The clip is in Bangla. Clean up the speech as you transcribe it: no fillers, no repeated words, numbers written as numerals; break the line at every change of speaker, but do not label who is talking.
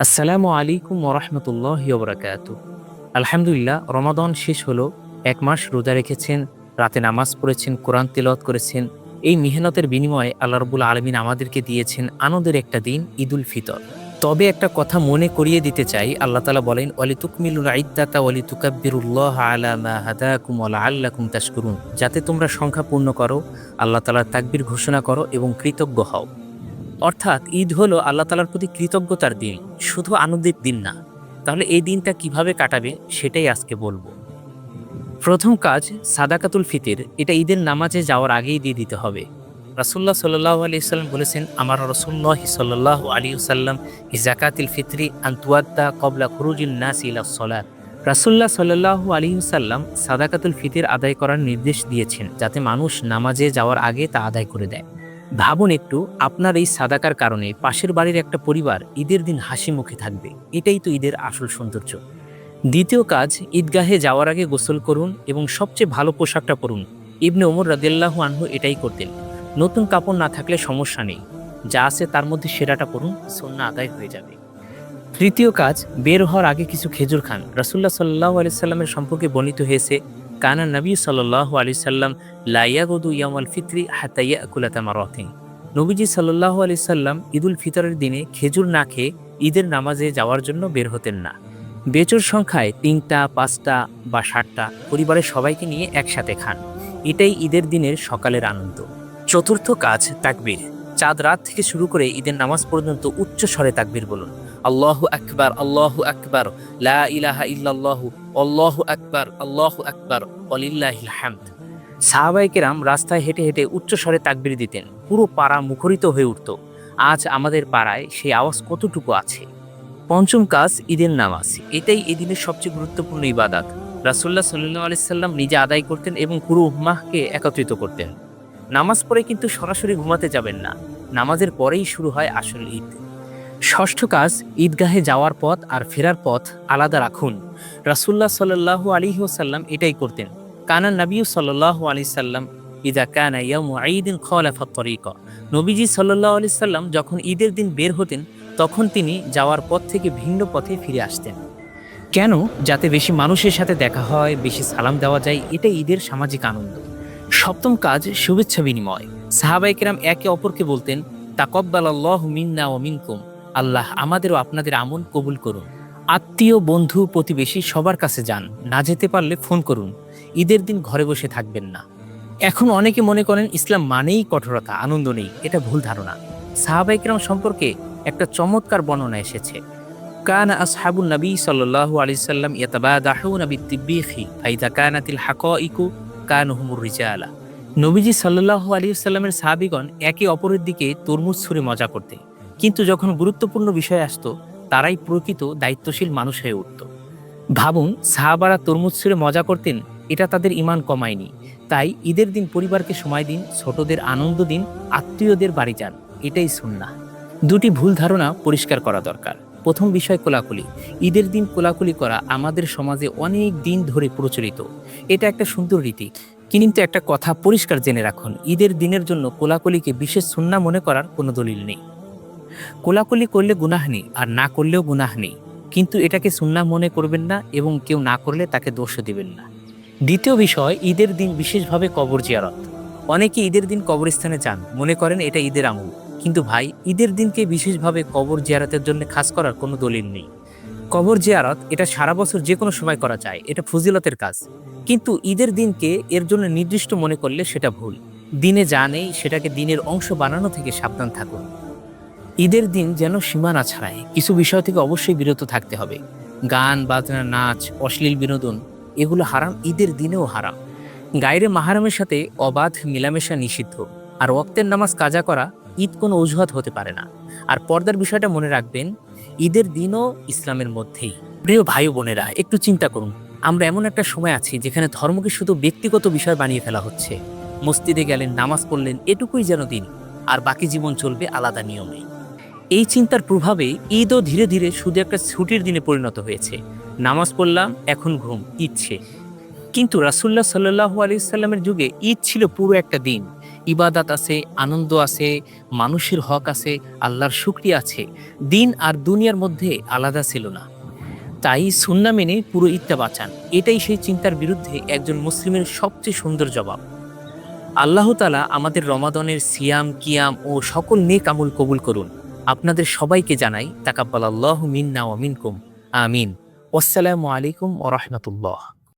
আসসালামু আলাইকুম ওরহমতুল্লাহি ওবরাকাতু। আলহামদুলিল্লাহ, রমাদান শেষ হলো। ১ মাস রোজা রেখেছেন, রাতে নামাজ পড়েছেন, কোরআন তিলাওয়াত করেছেন। এই মেহনতের বিনিময়ে আল্লাহ রাব্বুল আলামিন আমাদেরকে দিয়েছেন আনন্দের একটা দিন, ঈদুল ফিতর। তবে একটা কথা মনে করিয়ে দিতে চাই, আল্লাহ তাআলা বলেন, ওয়ালিতুকমিলুল ইদ্দাতা ওয়ালিতুকাব্বিরুল্লাহা আলা মা হাদাকুম ওয়া লাআল্লাকুম তাশকুরুন। যাতে তোমরা সংখ্যা পূর্ণ করো, আল্লাহ তাআলার তাকবীর ঘোষণা করো এবং কৃতজ্ঞ হও। অর্থাৎ ঈদ হলো আল্লাহ তাআলার প্রতি কৃতজ্ঞতার দিন, শুধু আনন্দের দিন না। তাহলে এই দিনটা কিভাবে কাটাবে সেটাই আজকে বলবো। প্রথম কাজ সাদাকাতুল ফিতির। এটা ঈদের নামাজে যাওয়ার আগেই দিয়ে দিতে হবে। রাসূলুল্লাহ সাল্লাল্লাহু আলাইহি সাল্লাম বলেছেন, আমার রাসূলুল্লাহ সাল্লাল্লাহু আলাইহি ওয়াসাল্লাম জাকাতিল ফিতরি আন তুআদ্দা ক্বাবলা খুরুজিন নাস ইলাস সালাত। রাসূলুল্লাহ সাল্লাল্লাহু আলাইহি ওয়াসাল্লাম সাদাকাতুল ফিতির আদায় করার নির্দেশ দিয়েছেন, যাতে মানুষ নামাজে যাওয়ার আগে তা আদায় করে দেয়। ভাবুন একটু, আপনার এই সাদাকার কারণে পাশের বাড়ির একটা পরিবার ঈদের দিন হাসি মুখে থাকবে। এটাই তো ঈদের আসল সৌন্দর্য। দ্বিতীয় কাজ, ঈদগাহে যাওয়ার আগে গোসল করুন এবং সবচেয়ে ভালো পোশাকটা পরুন। ইবনে ওমর রাদিয়াল্লাহু আনহু এটাই করতেন। নতুন কাপড় না থাকলে সমস্যা নেই, যা আছে তার মধ্যে সেরাটা পরুন, সুন্নাহ আদায় হয়ে যাবে। তৃতীয় কাজ, বের হওয়ার আগে কিছু খেজুর খান। রাসূলুল্লাহ সাল্লাল্লাহু আলাইহি সাল্লামের সম্পর্কে বর্ণিত হয়েছে, কানা নবী সাল্লাল্লাহু আলাইহি সাল্লাম লা ইয়াগুদু ইয়াউমাল ফিতরি হাত্তা ইয়াকুলা তামারাতিন। নবীজি সাল্লাল্লাহু আলাইহি সাল্লাম ঈদুল ফিতরের দিনে খেজুর না খেয়ে ঈদের নামাজে যাওয়ার জন্য বের হতেন না। বেজোড় সংখ্যায় ৩টা, ৫টা বা ৭টা পরিবারের সবাইকে নিয়ে একসাথে খান। এটাই ঈদের দিনের সকালের আনন্দ। চতুর্থ কাজ, তাকবীর। চাঁদ রাত থেকে শুরু করে ঈদের নামাজ পর্যন্ত উচ্চ স্বরে তাকবীর বলুন। আল্লাহু আকবার, আল্লাহু আকবার, লা ইলাহা ইল্লাল্লাহু, আল্লাহু আকবার, আল্লাহু আকবার, ওয়ালিল্লাহিল হামদ। সাহাবায়ে কেরাম রাস্তায় হেঁটে হেঁটে উচ্চ স্বরে তাকবীর দিতেন, পুরো পাড়া মুখরিত হয়ে উঠত। আজ আমাদের পাড়ায় সেই আওয়াজ কতটুকু আছে? পঞ্চম কাজ, ঈদের নামাজ। এটাই এই দিনের সবচেয়ে গুরুত্বপূর্ণ ইবাদত। রাসূলুল্লাহ সাল্লাল্লাহু আলাইহি সাল্লাম নিজে আদায় করতেন এবং পুরো উম্মাহকে একত্রিত করতেন। নামাজ পড়ে কিন্তু সরাসরি ঘুমাতে যাবেন না, নামাজের পরেই শুরু হয় আসল ঈদ। ষষ্ঠ কাজ, ঈদগাহে যাওয়ার পথ আর ফেরার পথ আলাদা রাখুন। রাসূলুল্লাহ সাল্লাল্লাহু আলাইহি ওয়াসাল্লাম এটাই করতেন। কানা নবিয়্যু সাল্লাল্লাহু আলাইহি সাল্লাম ইযা কানা ইয়াউমু ঈদিন খালাফা তরিকা। নবীজি সাল্লাল্লাহু আলাইহি সাল্লাম যখন ঈদের দিন বের হতেন, তখন তিনি যাওয়ার পথ থেকে ভিন্ন পথে ফিরে আসতেন। কেন? যাতে বেশি মানুষের সাথে দেখা হয়, বেশি সালাম দেওয়া যায়। এটাই ঈদের সামাজিক আনন্দ। সপ্তম কাজ, শুভেচ্ছা বিনিময়। সাহাবায়ে কেরাম একে অপরকে বলতেন, তাকাব্বালাল্লাহু মিন্না ওয়া মিনকুম। আল্লাহ আমাদের ও আপনাদের আমল কবুল করুন। আত্মীয়, বন্ধু, প্রতিবেশী সবার কাছে যান, না যেতে পারলে ফোন করুন। ঈদের দিন ঘরে বসে থাকবেন না। এখন অনেকে মনে করেন ইসলাম মানেই কঠোরতা, আনন্দ নেই। এটা ভুল ধারণা। সাহাবায়ে কেরাম সম্পর্কে একটা চমৎকার বর্ণনা এসেছে। কানা আসহাবুন নবী সাল্লাল্লাহু আলাইহি সাল্লাম ইয়াতাবাদাহুনা বিত-তিববিখি ফাইদা কানাতিল হাকাইকু কানু হুমুর রিজালা। নবীজি সাল্লাল্লাহু আলাইহি সাল্লামের সাহাবীগণ একে অপরের দিকে তরমুজ ছুঁড়ে মজা করতেন, কিন্তু যখন গুরুত্বপূর্ণ বিষয় আসতো, তারাই প্রকৃত দায়িত্বশীল মানুষ হয়ে উঠত। ভাবুন, সাহাবারা তরমুজ ছুঁড়ে মজা করতেন, এটা তাদের ঈমান কমায়নি। তাই ঈদের দিন পরিবারকে সময় দিন, ছোটদের আনন্দ দিন, আত্মীয়দের বাড়ি যান। এটাই সুন্নাহ। দুটি ভুল ধারণা পরিষ্কার করা দরকার। প্রথম বিষয়, কোলাকুলি। ঈদের দিন কোলাকুলি করা আমাদের সমাজে অনেক দিন ধরে প্রচলিত। এটা একটা সুন্দর রীতি, কিন্তু একটা কথা পরিষ্কার জেনে রাখুন, ঈদের দিনের জন্য কোলাকুলিকে বিশেষ সুন্নাহ মনে করার কোনো দলিল নেই। কোলাকুলি করলে গুনাহ নেই, আর না করলেও গুনাহ নেই, কিন্তু এটাকে সুন্নাহ মনে করবেন না এবং কেউ না করলে তাকে দোষও দিবেন না। দ্বিতীয় বিষয়, ঈদের দিন বিশেষভাবে কবর জিয়ারত। অনেকে ঈদের দিন কবরস্থানে যান, মনে করেন এটা ঈদের আমল। কিন্তু ভাই, ঈদের দিনকে বিশেষভাবে কবর জিয়ারতের জন্য খাস করার কোনো দলিল নেই। কবর জিয়ারত এটা সারা বছর যে কোনো সময় করা যায়, এটা ফজিলতের কাজ। কিন্তু ঈদের দিনকে এর জন্য নির্দিষ্ট মনে করলে সেটা ভুল। দিনে যা নেই সেটাকে দিনের অংশ বানানো থেকে সাবধান থাকুন। ঈদের দিন যেন সীমা না ছাড়ায়, কিছু বিষয় থেকে অবশ্যই বিরত থাকতে হবে। গান বাজনা, নাচ, অশ্লীল বিনোদন, এগুলো হারাম, ঈদের দিনেও হারাম। গায়রে মাহারামের সাথে অবাধ মেলামেশা নিষিদ্ধ। আর ওয়াক্তের নামাজ কাজা করা ঈদ কোনো অজুহাত হতে পারে না। আর পর্দার বিষয়টা মনে রাখবেন, ঈদের দিনও ইসলামের মধ্যেই। প্রিয় ভাই বোনেরা, একটু চিন্তা করুন, আমরা এমন একটা সময় আছি যেখানে ধর্মকে শুধু ব্যক্তিগত বিষয় বানিয়ে ফেলা হচ্ছে। মসজিদে গেলেন, নামাজ পড়লেন, এটুকুই যেন দিন, আর বাকি জীবন চলবে আলাদা নিয়মে। এই চিন্তার প্রভাবে ঈদও ধীরে ধীরে শুধু একটা ছুটির দিনে পরিণত হয়েছে। নামাজ পড়লাম, এখন ঘুম, ঈদ শেষ। কিন্তু রাসূলুল্লাহ সাল্লাল্লাহু আলাইহি সাল্লামের যুগে ঈদ ছিল পুরো একটা দিন। ইবাদাত আছে, আনন্দ আছে, মানুষের হক আছে, আল্লাহর শুকরিয়া আছে। দিন আর দুনিয়ার মধ্যে আলাদা ছিল না। তাই সুন্নাহ মেনে পুরো ঈদটা বাঁচান। এটাই সেই চিন্তার বিরুদ্ধে একজন মুসলিমের সবচেয়ে সুন্দর জবাব। আল্লাহ তাআলা আমাদের রমাদানের সিয়াম, কিয়াম ও সকল নেক আমল কবুল করুন। আপনাদের সবাইকে জানাই তাকাব্বালাল্লাহু মিন্না ওয়া মিনকুম। আমিন। ওয়াসসালামু আলাইকুম ওয়া রাহমাতুল্লাহ।